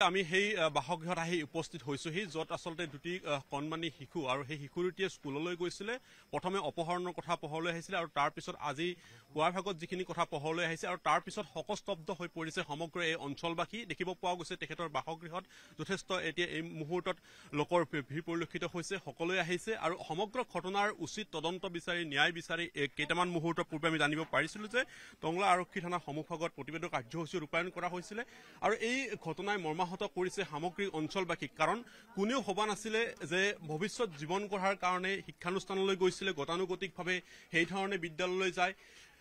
আমি সেই বাসগৃহত আহি উপস্থিত হৈছোহি য'ত আচলতে দুটি কণমানি শিশু আৰু সেই শিশু দুটিয়ে স্কুললৈ গৈছিলে প্ৰথমে অপহৰণৰ কথা পোহৰলৈ আহিছিলে আৰু তাৰ পিছত আজি পুৱাৰ ভাগত যিখিনি কথা পোহৰলৈ আহিছে আৰু তাৰ পিছত শকস্তব্ধ হৈ পৰিছে সমগ্ৰ এই অঞ্চলবাসী দেখিব পোৱা গৈছে তেখেতৰ বাসগৃহত যথেষ্ট এতিয়া এই মুহূৰ্তত লোকৰ ভিৰ পৰিলক্ষিত হৈছে সকলোৱে আহিছে আৰু সমগ্ৰ ঘটনাৰ উচিত তদন্ত বিচাৰি ন্যায় বিচাৰি কেইটামান মুহূৰ্তৰ পূৰ্বে আমি জানিব পাৰিছিলো যে টংলা আৰক্ষী থানাৰ সন্মুখত প্ৰতিবেদন কাৰ্যসূচী ৰূপায়ণ কৰা হৈছিলে আৰু এই ঘটনাই মৰ্মাহত কৰিছে সামগ্ৰিক অঞ্চলবাসীক কাৰণ কোনেও ভবা নাছিলে যে ভৱিষ্যত জীৱন গঢ়াৰ কাৰণে শিক্ষানুষ্ঠানলৈ গৈছিলে গতানুগতিকভাৱে সেই ধৰণে বিদ্যালয়লৈ যায়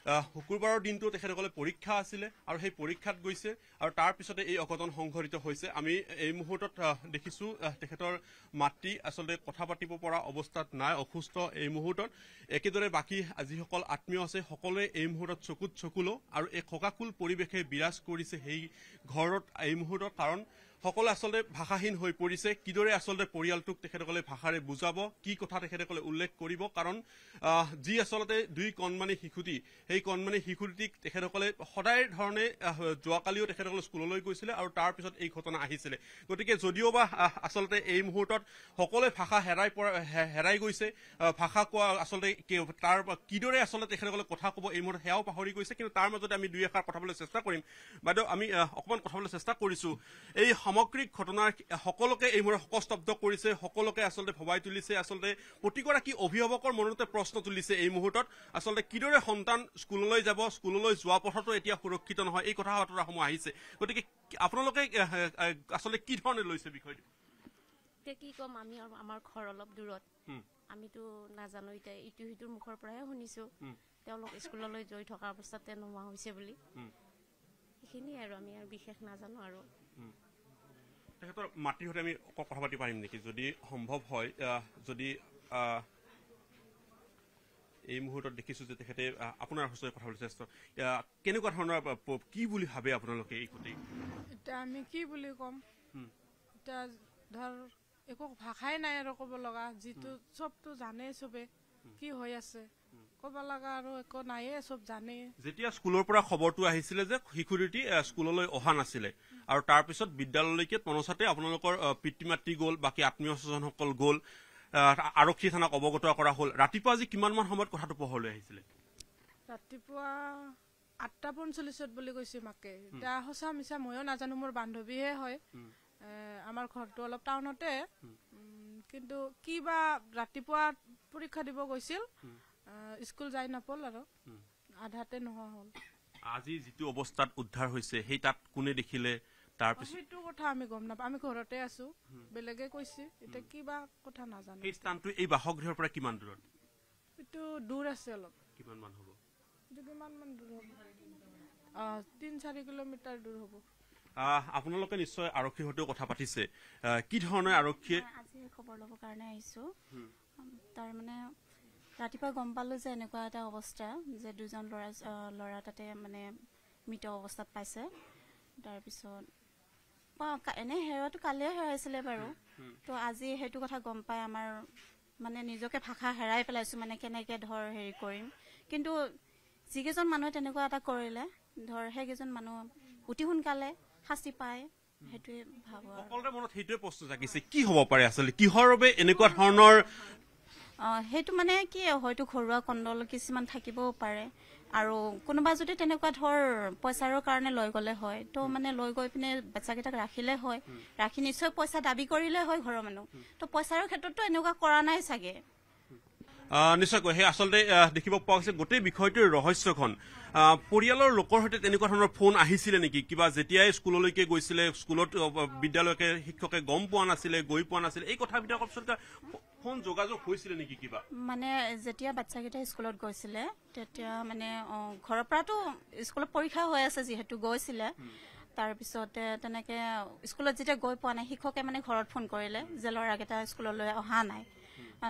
শুকুৰবাৰৰ দিনটো তেখেতসকলে পৰীক্ষা আছিলে আৰু সেই পৰীক্ষাত গৈছে আৰু তাৰ পিছতে এই অঘটন সংঘটিত হৈছে আমি এই মুহূৰ্তত দেখিছো তেখেতৰ মাতৃ আচলতে কথা পাতিব পৰা অৱস্থাত নাই অসুস্থ এই মুহূৰ্তত একেদৰে বাকী যিসকল আত্মীয় আছে সকলোৱে এই মুহূৰ্তত চকুত চকুলো আৰু এই খকাকুল পৰিৱেশে বিৰাজ কৰিছে সেই ঘৰত এই মুহূৰ্তত কাৰণ সকলে আচলতে ভাষাহীন হৈ পৰিছে কিদৰে আচলতে পৰিয়ালটোক তেখেতসকলে ভাষাৰে বুজাব কি কথা তেখেতসকলে উল্লেখ কৰিব কাৰণ যি আচলতে দুই কণমানি শিশুটি সেই কণমানি শিশুটিক তেখেতসকলে সদায় ধৰণে যোৱাকালিও তেখেতসকলে স্কুললৈ গৈছিলে আৰু তাৰ পিছত এই ঘটনা আহিছিলে গতিকে যদিওবা আচলতে এই মুহূৰ্তত সকলোৱে ভাষা হেৰাই গৈছে ভাষা কোৱা আচলতে তাৰ কিদৰে আচলতে তেখেতসকলে কথা ক'ব এই মুহূৰ্তত সেয়াও পাহৰি গৈছে কিন্তু তাৰ মাজতে আমি দুই এষাৰ কথা ক'বলৈ চেষ্টা কৰিম বাইদেউ আমি অকণমান কথা ক'বলৈ চেষ্টা কৰিছো এই সামগ্ৰিক ঘটনাৰ সকলোকে এই মুহূৰ্তত শকস্তব্ধ কৰিছে সকলোকে আচলতে ভবাই তুলিছে আচলতে প্ৰতিগৰাকী অভিভাৱকৰ মনতে প্ৰশ্ন তুলিছে এই মুহূৰ্তত আচলতে কিদৰে সন্তান স্কুললৈ যাব স্কুললৈ যোৱা পথতো এতিয়া সুৰক্ষিত নহয় এই কথা বতৰাসমূহ আহিছে গতিকে আপোনালোকে আচলতে কি ধৰণে লৈছে বিষয়টো এতিয়া কি কম আমি আমাৰ ঘৰ অলপ দূৰত আমিতো নাজানো এতিয়া ইটো সিটোৰ মুখৰ পৰাহে শুনিছো তেওঁলোক স্কুললৈ গৈ থকা অৱস্থাতে নোহোৱা হৈছে বুলি সেইখিনিয়ে আৰু আমি আৰু বিশেষ নাজানো আৰু তেখেতৰ মাতৃৰ সৈতে আমি কথা পাতি পাৰিম নেকি যদি সম্ভৱ হয় যদি এই মুহূৰ্তত দেখিছো যে তেখেতে আপোনাৰ সৈতে কথা পাতিব চেষ্টা কেনেকুৱা ধৰণৰ কি বুলি ভাবে আপোনালোকে এই গোটেই এতিয়া আমি কি বুলি ক'ম এতিয়া ধৰ একো ভাষাই নাই আৰু ক'ব লগা যিটো চবটো জানে চবে কি হৈ আছে ক'ব লগা আৰু একো নাইয়ে চব জানে যেতিয়া স্কুলৰ পৰা খবৰটো আহিছিলে যে শিশু দুটি স্কুললৈ অহা নাছিলে আৰু তাৰ পিছত বিদ্যালয়লৈকে পনচাতে আপোনালোকৰ পিতৃ মাতৃ গ'ল বাকী আত্মীয় স্বজনসকল গ'ল আৰক্ষী থানাক অৱগত কৰা হ'ল ৰাতিপুৱা আজি কিমানমান সময়ত কথাটো পোহৰলৈ আহিছিলে ৰাতিপুৱা 8:45 বুলি কৈছে মাকে এতিয়া সঁচা মিছা ময়ো নাজানো মোৰ বান্ধৱীহে হয় আমাৰ ঘৰটো অলপ টাউনতে কিন্তু কিবা ৰাতিপুৱা পৰীক্ষা দিব গৈছিল স্কুল যাই নাপাল আৰু আধাতে নোহোৱা হ'ল আজি যিটো অৱস্থাত উদ্ধাৰ হৈছে সেই তাত কোনে দেখিলে তাৰপিছত সেইটো কথা আমি গম নাপাওঁ আমি ঘৰতে আছো বেলেগে কৈছে এতিয়া কিবা কথা নাজানো এই স্থানটো এই বাসগৃহৰ পৰা কিমান দূৰত এইটো দূৰ আছে অলপ কিমান মান হ'ব কিমান মান দূৰ হ'ব 3-4 কিলোমিটাৰ দূৰ হ'ব আপোনালোকে নিশ্চয় আৰক্ষীৰ সৈতেও কথা পাতিছে কি ধৰণৰ আৰক্ষীয়ে আজি খবৰ ল'বৰ কাৰণে আহিছো তাৰ মানে ৰাতিপুৱা গম পালো যে এনেকুৱা এটা অৱস্থা যে দুজন ল'ৰা তাতে মানে মৃত অৱস্থাত পাইছে তাৰপিছত এনে হেৰুৱাটো কালিয়ে হেৰাইছিলে বাৰু তো আজি সেইটো কথা গম পাই আমাৰ মানে নিজকে ভাষা হেৰাই পেলাইছো মানে কেনেকে ধৰ হেৰি কৰিম কিন্তু যিকেইজন মানুহে তেনেকুৱা এটা কৰিলে ধৰ সেইকেইজন মানুহ অতি সোনকালে শাস্তি পায় সেইটোৱে ভাবো সকলোৰে মনত সেইটোৱে প্ৰশ্ন জাগিছে কি হ'ব পাৰে আচলতে কিহৰ বাবে এনেকুৱা ধৰণৰ সেইটো মানে কি হয়তো ঘৰুৱা কণ্ডল কিছুমান থাকিবও পাৰে আৰু কোনোবা যদি তেনেকুৱা ধৰ পইচাৰ কাৰণে লৈ গ'লে হয় তো মানে লৈ গৈ পিনে বাচ্চাকেইটাক ৰাখিলে হয় ৰাখি নিশ্চয় পইচা দাবী কৰিলে হয় ঘৰৰ মানুহ তো পইচাৰ ক্ষেত্ৰতো এনেকুৱা কৰা নাই চাগে নিশ্চয়কৈ সেই আচলতে দেখিব পোৱা গৈছে গোটেই বিষয়টোৰ ৰহস্যখন পৰিয়ালৰ লোকৰ সৈতে তেনেকুৱা ধৰণৰ ফোন আহিছিলে নেকি কিবা যেতিয়াই স্কুললৈকে গৈছিলে স্কুলত বিদ্যালয়কে শিক্ষকে গম পোৱা নাছিলে গৈ পোৱা নাছিলে এই কথাবিলাক আচলতে ফোন যোগাযোগ হৈছিলে নেকি কিবা মানে যেতিয়া বাচ্চাকেইটা স্কুলত গৈছিলে তেতিয়া মানে ঘৰৰ পৰাতো স্কুলত পৰীক্ষা হৈ আছে যিহেতু গৈছিলে তাৰপিছতে তেনেকে স্কুলত যেতিয়া গৈ পোৱা নাই শিক্ষকে মানে ঘৰত ফোন কৰিলে যে ল'ৰাকেইটা স্কুললৈ অহা নাই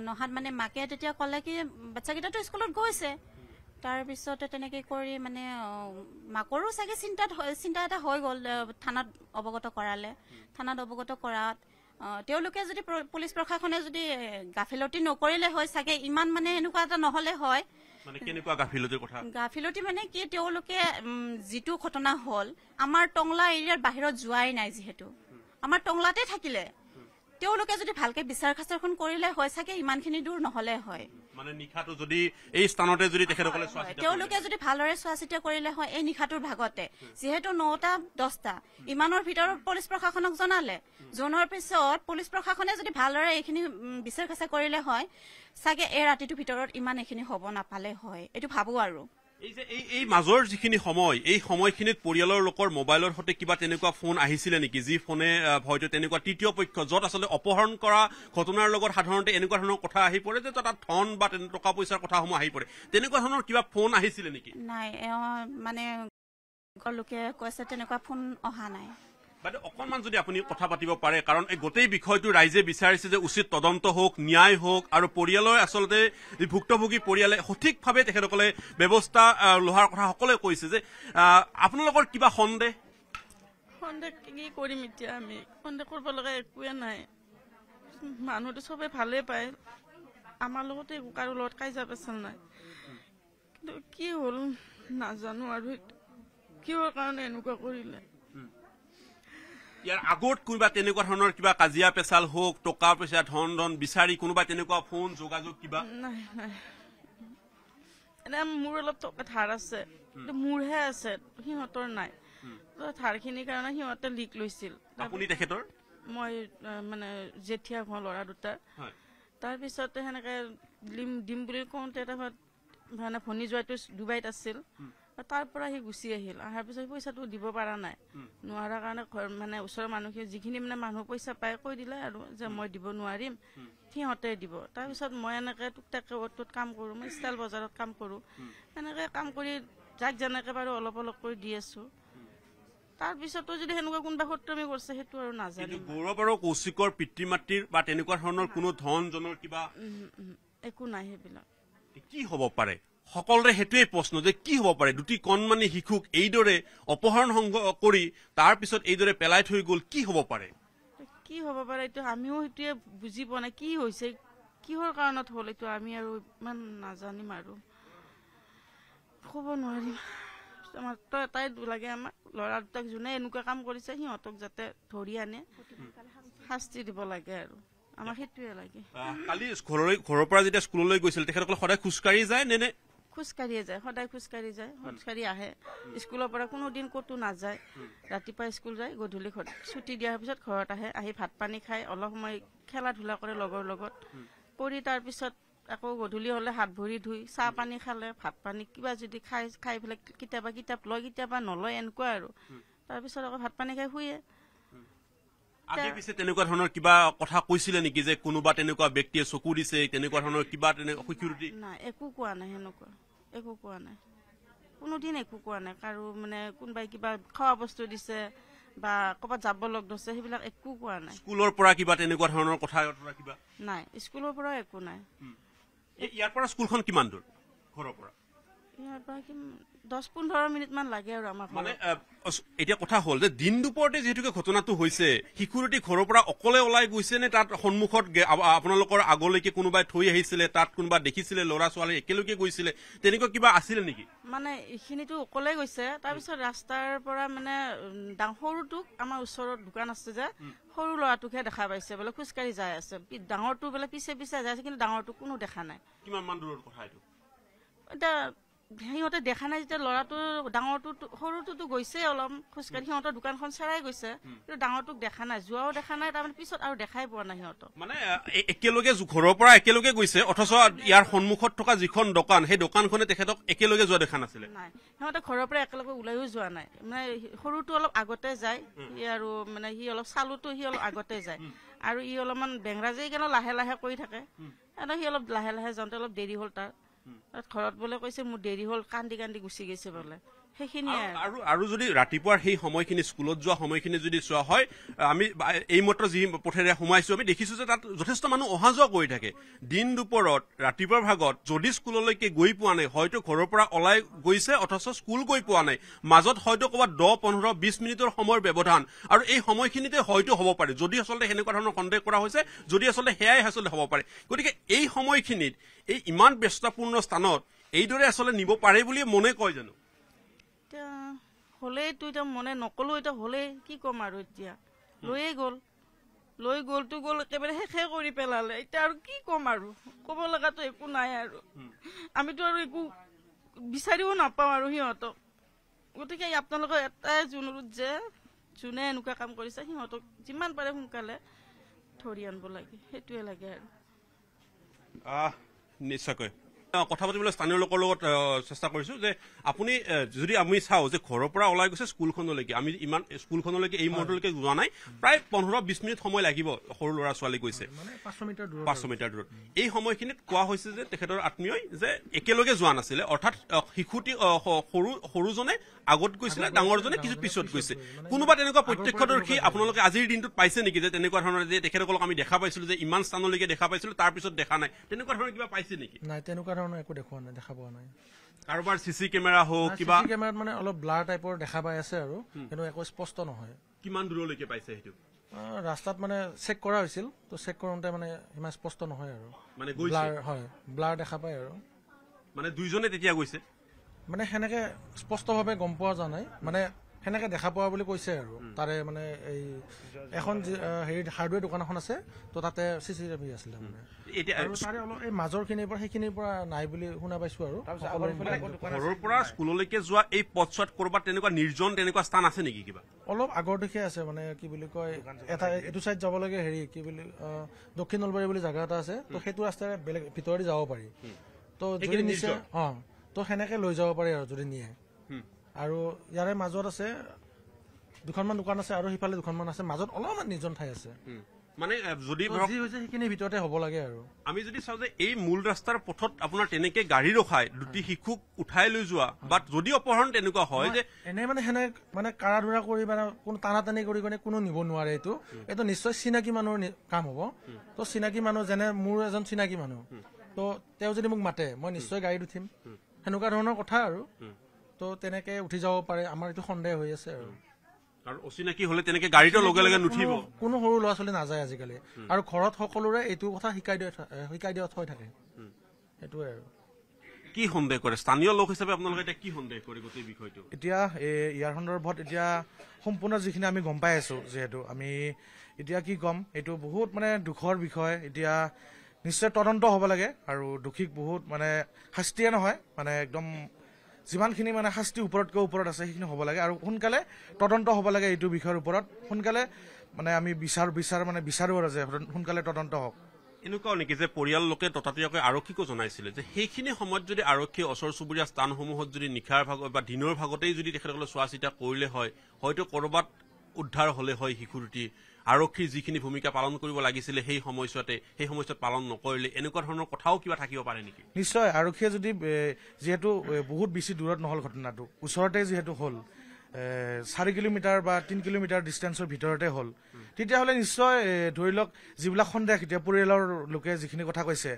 নহাত মানে মাকে তেতিয়া ক'লে কি বাচ্চাকেইটাতো স্কুলত গৈছে তাৰপিছতে তেনেকে কৰি মানে মাকৰো চাগে চিন্তা এটা হৈ গ'ল থানাত অৱগত কৰালে থানাত অৱগত কৰাত তেওঁলোকে যদি পুলিচ প্ৰশাসনে যদি গাফিলতি নকৰিলে হয় চাগে ইমান মানে এনেকুৱা এটা নহলে হয় মানে কেনেকুৱা গাফিলতিৰ কথা গাফিলতি মানে কি তেওঁলোকে যিটো ঘটনা হ'ল আমাৰ টংলা এৰিয়াৰ বাহিৰত যোৱাই নাই যিহেতু আমাৰ টংলাতে থাকিলে তেওঁলোকে যদি ভালকে বিচাৰ খাচাৰখন কৰিলে হয় চাগে ইমানখিনি দূৰ নহলে হয় মানে নিশাটো যদি এই স্থানতে যদি তেখেতসকলে চোৱা চিতা তেওঁলোকে যদি ভালদৰে চোৱা চিতা কৰিলে হয় এই নিশাটোৰ ভাগতে যিহেতু 9টা 10টা ইমানৰ ভিতৰত পুলিচ প্ৰশাসনক জনালে জনোৱাৰ পিছত পুলিচ প্ৰশাসনে যদি ভালদৰে এইখিনি বিচাৰ খাচাৰ কৰিলে হয় চাগে এই ৰাতিটোৰ ভিতৰত ইমান এইখিনি হ'ব নাপালে হয় এইটো ভাবো আৰু এই যে এই মাজৰ যিখিনি সময় এই সময়খিনিত পৰিয়ালৰ লোকৰ মোবাইলৰ সৈতে কিবা তেনেকুৱা ফোন আহিছিলে নেকি যি ফোনে হয়তো তেনেকুৱা তৃতীয় পক্ষ য'ত আচলতে অপহৰণ কৰা ঘটনাৰ লগত সাধাৰণতে এনেকুৱা ধৰণৰ কথা আহি পৰে যে তাত ধন বা টকা পইচাৰ কথাসমূহ আহি পৰে তেনেকুৱা ধৰণৰ কিবা ফোন আহিছিলে নেকি নাই মানে লোকে কৈছে তেনেকুৱা ফোন অহা নাই বাইদেউ অকণমান যদি আপুনি কথা পাতিব পাৰে কাৰণ এই গোটেই বিষয়টো ৰাইজে বিচাৰিছে যে উচিত তদন্ত হওক ন্যায় হওক আৰু পৰিয়ালৰ আচলতে ভুক্তভোগী পৰিয়ালে সঠিকভাৱে তেখেতসকলে ব্যৱস্থা লোৱাৰ কথা সকলোৱে কৈছে যে আপোনালোকৰ কিবা সন্দেহ কি কৰিম এতিয়া আমি সন্দেহ কৰিব লগা একোৱে নাই মানুহটো চবে ভালে পায় আমাৰ লগতে কাৰো লগত কাজিয়া পেচাল নাই কিন্তু কি হ'ল নাজানো আৰু কিহৰ কাৰণে এনেকুৱা কৰিলে ইয়াৰ আগত কোনোবা তেনেকুৱা ধৰণৰ কিবা কাজিয়া পেচাল হওক টকা পইচা ধন বিচাৰি কোনোবা তেনেকুৱা ফোন যোগাযোগ কিবা নাই নাই এনে মোৰ অলপ টকা ধাৰ আছে কিন্তু মোৰহে আছে সিহঁতৰ নাই ধাৰখিনিৰ কাৰণে সিহঁতে লিক লৈছিল আপুনি তেখেতৰ মই মানে জেঠীয়া ঘৰ ল'ৰা দুটা তাৰপিছতে সেনেকে দিম বুলি কওঁতে মানে ভনী জোৱাইটো ডুবাইত আছিল তাৰ পৰা সি গুচি আহিল অহাৰ পিছত পইচাটো দিব পৰা নাই নোৱাৰাৰ কাৰণে ঘৰ মানে ওচৰৰ মানুহখিনি যিখিনি মানে মানুহ পইচা পায় কৈ দিলে আৰু যে মই দিব নোৱাৰিম সিহঁতে দিব তাৰপিছত মই এনেকে টুকটাকে অ'টোত কাম কৰোঁ মই ষ্টাইল বজাৰত কাম কৰোঁ এনেকে কাম কৰি যাক যেনেকে পাৰোঁ অলপ অলপ কৰি দি আছো তাৰপিছতো যদি সেনেকুৱা কোনোবা সত্ৰমী কৰিছে সেইটো আৰু নাজানো গৌৰৱ আৰু কৌশিকৰ পিতৃ মাতৃৰ বা তেনেকুৱা ধৰণৰ কোনো ধন জনৰ কিবা একো নাই সেইবিলাক কি হ'ব পাৰে সকলোৰে সেইটোৱেই প্ৰশ্ন যে কি হ'ব পাৰে দুটি কণমানি শিশুক এইদৰে অপহৰণ কৰি তাৰ পিছত এইদৰে পেলাই থৈ গ'ল কি হ'ব পাৰে এইটো আমিও সেইটোৱে বুজি পোৱা নাই কি হৈছে কিহৰ কাৰণত হ'ল এইটো আমি আৰু ইমান নাজানিম আৰু ক'ব নোৱাৰিম আমাৰ তো এটাই লাগে আমাক ল'ৰা দুটাক যোনে এনেকুৱা কাম কৰিছে সিহঁতক যাতে ধৰি আনে শাস্তি দিব লাগে আৰু আমাক সেইটোৱে লাগে কালি ঘৰৰ পৰা যেতিয়া স্কুললৈ গৈছিল তেখেতসকলে সদায় খোজকাঢ়ি যায় নে খোজকাঢ়িয়ে যায় সদায় খোজকাঢ়ি যায় খোজকাঢ়ি আহে স্কুলৰ পৰা কোনোদিন ক'তো নাযায় ৰাতিপুৱা স্কুল যায় গধূলি ছুটি দিয়াৰ পিছত ঘৰত আহি ভাত পানী খাই অলপ সময় খেলা ধূলা কৰে লগৰ লগত কৰি তাৰপিছত আকৌ গধূলি হ'লে হাত ভৰি ধুই চাহ পানী খালে ভাত পানী কিবা যদি খাই পেলাই কেতিয়াবা কিতাপ লয় কেতিয়াবা নলয় এনেকুৱা আৰু তাৰপিছত আকৌ ভাত পানী খাই শুয়ে আগে পিছে তেনেকুৱা ধৰণৰ কিবা কথা কৈছিলে নেকি যে কোনোবা তেনেকুৱা ব্যক্তিয়ে চকু দিছে তেনেকুৱা ধৰণৰ কিবা সিকিউৰিটি নাই একো কোৱা নাই সেনেকুৱা একো কোৱা নাই কোনোদিন একো কোৱা নাই কাৰো মানে কোনোবাই কিবা খোৱা বস্তু দিছে বা ক'ৰবাত যাব লগ ধৰিছে সেইবিলাক একো কোৱা নাই স্কুলৰ পৰা কিবা তেনেকুৱা ধৰণৰ কথা কিবা নাই স্কুলৰ পৰা একো নাই ইয়াৰ পৰা স্কুলখন কিমান দূৰ ঘৰৰ পৰা ইয়াৰ পৰা 10-15 মিনিট মান লাগে আৰু আমাক মানে এতিয়া কথা হ'ল যে দিন দুপৰতে যিহেতুকে ঘটনাটো হৈছে শিশুটি ঘৰৰ পৰা অকলে ওলাই গৈছে নে তাত সন্মুখত আপোনালোকৰ আগলৈকে কোনোবাই থৈ আহিছিলে তাত কোনোবা দেখিছিলে ল'ৰা ছোৱালী একেলগে গৈছিলে তেনেকুৱা কিবা আছিলে নেকি মানে এইখিনিতো অকলে গৈছে তাৰপিছত ৰাস্তাৰ পৰা মানে সৰুটোক আমাৰ ওচৰত দোকান আছে যে সৰু ল'ৰাটোকহে দেখা পাইছে বোলে খোজকাঢ়ি যাই আছে ডাঙৰটো বোলে পিছে পিছে যাই আছে কিন্তু ডাঙৰটোক কোনো দেখা নাই কিমান মান দূৰৰ কথা এইটো এতিয়া সিহঁতে দেখা নাই যেতিয়া ল'ৰাটো ডাঙৰটো সৰুটোতো গৈছে অলপ খোজকাঢ়ি সিহঁতৰ দোকানখন চেৰাই গৈছে কিন্তু ডাঙৰটোক দেখা নাই যোৱাও দেখা নাই তাৰমানে পিছত আৰু দেখাই পোৱা নাই সিহঁতক মানে একেলগে ঘৰৰ পৰা একেলগে গৈছে অথচ ইয়াৰ সন্মুখত থকা যিখন দোকান সেই দোকানখনে তেখেতক একেলগে যোৱা দেখা নাছিলে নাই সিহঁতে ঘৰৰ পৰা একেলগে ওলাইও যোৱা নাই মানে সৰুটো অলপ আগতে যায় আৰু মানে সি অলপ চালুটো সি অলপ আগতে যায় আৰু ই অলপমান বেংৰাজে কেনে লাহে লাহে কৰি থাকে সি অলপ লাহে লাহে যাওঁতে অলপ দেৰি হ'ল তাৰ ঘৰত বোলে কৈছে মোৰ দেৰি হ'ল কান্দি কান্দি গুচি গৈছে বোলে সেইখিনিয়ে আৰু যদি ৰাতিপুৱাৰ সেই সময়খিনি স্কুলত যোৱা সময়খিনি যদি চোৱা হয় আমি এইমাত্ৰ যি পথেৰে সোমাইছো আমি দেখিছো যে তাত যথেষ্ট মানুহ অহা যোৱা কৰি থাকে দিন দুপৰত ৰাতিপুৱাৰ ভাগত যদি স্কুললৈকে গৈ পোৱা নাই হয়তো ঘৰৰ পৰা ওলাই গৈছে অথচ স্কুল গৈ পোৱা নাই মাজত হয়তো ক'ৰবাত 10-15-20 মিনিটৰ সময়ৰ ব্যৱধান আৰু এই সময়খিনিতে হয়তো হ'ব পাৰে যদি আচলতে সেনেকুৱা ধৰণৰ সন্দেহ কৰা হৈছে যদি আচলতে সেয়াই আচলতে হ'ব পাৰে গতিকে এই সময়খিনিত এই ইমান ব্যস্তপূৰ্ণ স্থানত এইদৰে আচলতে নিব পাৰে বুলি মনে কয় জানো হ'লেইতো এতিয়া মনে নকলো এতিয়া হ'লেই কি ক'ম আৰু এতিয়া লৈ গ'লতো গ'ল একেবাৰে শেষে কৰি পেলালে। এতিয়া আৰু কি ক'ম আৰু, ক'ব লগাতো একো নাই আৰু। আমিতো আৰু একো বিচাৰিব নাপাওঁ আৰু সিহঁতক। গতিকে আপোনালোকৰ এটাই অনুৰোধ যে যোনে এনেকুৱা কাম কৰিছে সিহঁতক যিমান পাৰে সোনকালে ধৰি আনিব লাগে, সেইটোৱে লাগে আৰু। নিশ্চয়কৈ কথা পাতিবলৈ স্থানীয় লোকৰ লগত চেষ্টা কৰিছো যে আপুনি যদি আমি চাওঁ যে ঘৰৰ পৰা ওলাই গৈছে স্কুলখনলৈকে, আমি ইমান স্কুলখনলৈকে এই মুহূৰ্তলৈকে যোৱা নাই, প্ৰায় 15-20 মিনিট সময় লাগিব। সৰু ল'ৰা ছোৱালী গৈছে 500 মিটাৰ দূৰত। এই সময়খিনিত কোৱা হৈছে যে তেখেতৰ আত্মীয়ই যে একেলগে যোৱা নাছিলে, অৰ্থাৎ শিশুটি সৰুজনে আগত গৈছিলে, ডাঙৰজনে কিছু পিছত গৈছে। কোনোবা তেনেকুৱা প্ৰত্যক্ষদৰ্শী আপোনালোকে আজিৰ দিনটোত পাইছে নেকি যে তেনেকুৱা ধৰণৰ যে তেখেতসকলক আমি দেখা পাইছিলো যে ইমান স্থানলৈকে দেখা পাইছিলো তাৰ পিছত দেখা নাই, তেনেকুৱা ধৰণৰ কিবা পাইছে নেকি? নাই, তেনেকুৱা ধৰণৰ একো দেখুওৱা নাই, দেখা পোৱা নাই। কাৰোবাৰ চিচি কেমেৰা হওক কিবা কেমেৰাত মানে অলপ ব্লাৰ টাইপৰ দেখা পাই আছে আৰু, কিন্তু একো স্পষ্ট নহয়। কিমান দূৰলৈকে পাইছে সেইটো? ৰাস্তাত মানে চেক কৰা হৈছিল, তো চেক কৰোঁতে মানে ইমান স্পষ্ট নহয় আৰু, মানে ব্লাৰ দেখা পায় আৰু। মানে দুইজনে তেতিয়া গৈছে, মানে সেনেকে স্পষ্টভাৱে গম পোৱা যোৱা নাই, মানে সেনেকে দেখা পোৱা বুলি কৈছে আৰু। তাৰে মানে এই এখন হেৰি হাৰ্ডৱেৰ দোকান এখন আছে, তো তাতে CCTV আছিলে মানে। এতিয়া আৰু তাৰে অলপ এই মাজৰ সেইখিনিৰ পৰা নাই বুলি শুনা পাইছো আৰু। ঘৰৰ পৰা স্কুললৈকে যোৱা এই পথছোৱাত কৰবাত তেনেকুৱা নিৰ্জন তেনেকুৱা স্থান আছে নেকি? কিবা অলপ আগৰ দিশে আছে, মানে কি বুলি কয়, এটা এইটো চাইড যাব লাগে, হেৰি কি বুলি দক্ষিণ নলবাৰী বুলি জাগা এটা আছে, তো সেইটো ৰাস্তাৰে বেলেগ ভিতৰেদি যাব পাৰি। তো যদি নিছে তো সেনেকে লৈ যাব পাৰি আৰু যদি নিয়ে। আৰু ইয়াৰে মাজত আছে দুখনমান দোকান আছে আৰু সিফালে দুখনমান আছে, মাজত অলপমান নিৰ্জন ঠাই আছে। মানে যদি যি হৈছে সেইখিনি ভিতৰতে হ'ব লাগে আৰু। আমি যদি চাওঁ যে এই মূল ৰাস্তাৰ পথত আপোনাৰ তেনেকে গাড়ী ৰখাই দুটি শিশুক উঠাই লৈ যোৱা, বা যদি অপহৰণ তেনেকুৱা হয় যে এনে মানে মানে কাৰা ধৰা কৰি মানে কোনো টানাটানি কৰি কোনো নিব নোৱাৰে। এইটো নিশ্চয় চিনাকি মানুহৰ কাম হ'ব। তো চিনাকি মানুহ, যেনে মোৰ এজন চিনাকি মানুহ, তো তেওঁ যদি মোক মাতে মই নিশ্চয় গাড়ীত উঠিম, সেনেকুৱা ধৰণৰ কথা আৰু। তো তেনেকে উঠি যাব পাৰে, আমাৰ এইটো সন্দেহ হৈ আছে আৰু। আৰু অচিনাকি হলে তেনেকে গাড়ীটো লগে লগে নুঠিব। কোনো সৰু ল'ৰা ছোৱালী নাযায় আজিকালি, আৰু ঘৰত সকলোৰে এইটো কথা শিকাই দিয়া থৈ থাকে, সেইটোৱে আৰু। কি সন্দেহ কৰে স্থানীয় লোক হিচাপে আপোনালোকে এতিয়া কি সন্দেহ কৰে গোটেই বিষয়টো? এতিয়া ইয়াৰ সন্দৰ্ভত এতিয়া সম্পূৰ্ণ যিখিনি আমি গম পাই আছো, যিহেতু আমি এতিয়া কি ক'ম, এইটো বহুত মানে দুখৰ বিষয়। এতিয়া নিশ্চয় তদন্ত হ'ব লাগে, আৰু দোষীক বহুত মানে শাস্তিয়ে নহয়, মানে একদম যিমানখিনি মানে শাস্তি ওপৰতকৈ ওপৰত আছে সেইখিনি হ'ব লাগে, আৰু সোনকালে তদন্ত হ'ব লাগে এইটো বিষয়ৰ ওপৰত। সোনকালে মানে আমি বিচাৰো আৰু যে সোনকালে তদন্ত হওক। এনেকুৱাও নেকি যে পৰিয়াল লোকে ততাতৈয়াকৈ আৰক্ষীকো জনাইছিলে যে সেইখিনি সময়ত যদি আৰক্ষীয়ে ওচৰ চুবুৰীয়া স্থানসমূহত যদি নিশাৰ ভাগত বা দিনৰ ভাগতেই যদি তেখেতসকলে চোৱা চিতা কৰিলে হয়, হয়তো ক'ৰবাত উদ্ধাৰ হলে হয় শিশু দুটি। আৰক্ষীৰ যিখিনি ভূমিকা পালন কৰিব লাগিছিলে সেই সময়ছোৱাত পালন নকৰিলে, এনেকুৱা ধৰণৰ কথাও কিবা থাকিব পাৰে নেকি? নিশ্চয়, আৰক্ষীয়ে যদি যিহেতু বহুত বেছি দূৰত নহ'ল ঘটনাটো, ওচৰতে যিহেতু হ'ল, 4 কিলোমিটাৰ বা 3 কিলোমিটাৰ ডিষ্টেঞ্চৰ ভিতৰতে হ'ল, তেতিয়াহ'লে নিশ্চয় ধৰি লওক যিবিলাক সন্দেহ, এতিয়া পৰিয়ালৰ লোকে যিখিনি কথা কৈছে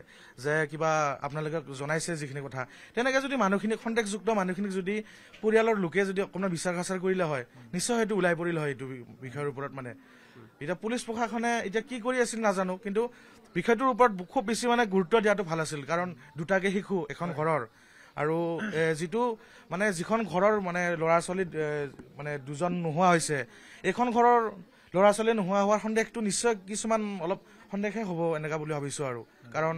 যে কিবা আপোনালোকে জনাইছে যিখিনি কথা, তেনেকে যদি মানুহখিনিক সন্দেহযুক্ত মানুহখিনিক যদি পৰিয়ালৰ লোকে যদি অকণমান বিচাৰ খাচাৰ কৰিলে হয়, নিশ্চয় সেইটো ওলাই পৰিলে হয় এইটো বিষয়ৰ ওপৰত। মানে এতিয়া পুলিচ প্ৰশাসনে এতিয়া কি কৰি আছিল নাজানো, কিন্তু বিষয়টোৰ ওপৰত খুব বেছি মানে গুৰুত্ব দিয়াটো ভাল আছিল, কাৰণ দুটাকে শিশু এখন ঘৰৰ, আৰু যিখন ঘৰৰ মানে ল'ৰা ছোৱালী মানে দুজন নোহোৱা হৈছে, এইখন ঘৰৰ ল'ৰা ছোৱালী নোহোৱা হোৱাৰ সন্দেহটো নিশ্চয় কিছুমান অলপ সন্দেহে হ'ব এনেকা বুলি ভাবিছো আৰু। কাৰণ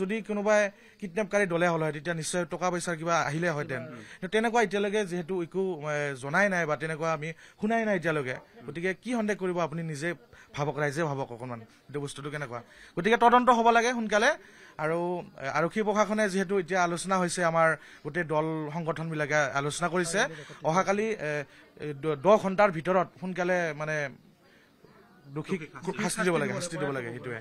যদি কোনোবাই কিডনেপকাৰী দলে হ'ল হয়, তেতিয়া নিশ্চয় টকা পইচাৰ কিবা আহিলে হয়তেন, কিন্তু তেনেকুৱা এতিয়ালৈকে যিহেতু একো জনাই নাই বা তেনেকুৱা আমি শুনাই নাই এতিয়ালৈকে। গতিকে কি সন্দেহ কৰিব আপুনি নিজে ভাবক, ৰাইজে ভাবক অকণমান এইটো বস্তুটো কেনেকুৱা। গতিকে তদন্ত হ'ব লাগে সোনকালে, আৰু আৰক্ষী প্ৰশাসনে যিহেতু এতিয়া আলোচনা হৈছে, আমাৰ গোটেই দল সংগঠনবিলাকে আলোচনা কৰিছে, অহাকালি 10 ঘণ্টাৰ ভিতৰত সোনকালে মানে দোষীক শাস্তি দিব লাগে, সেইটোৱে।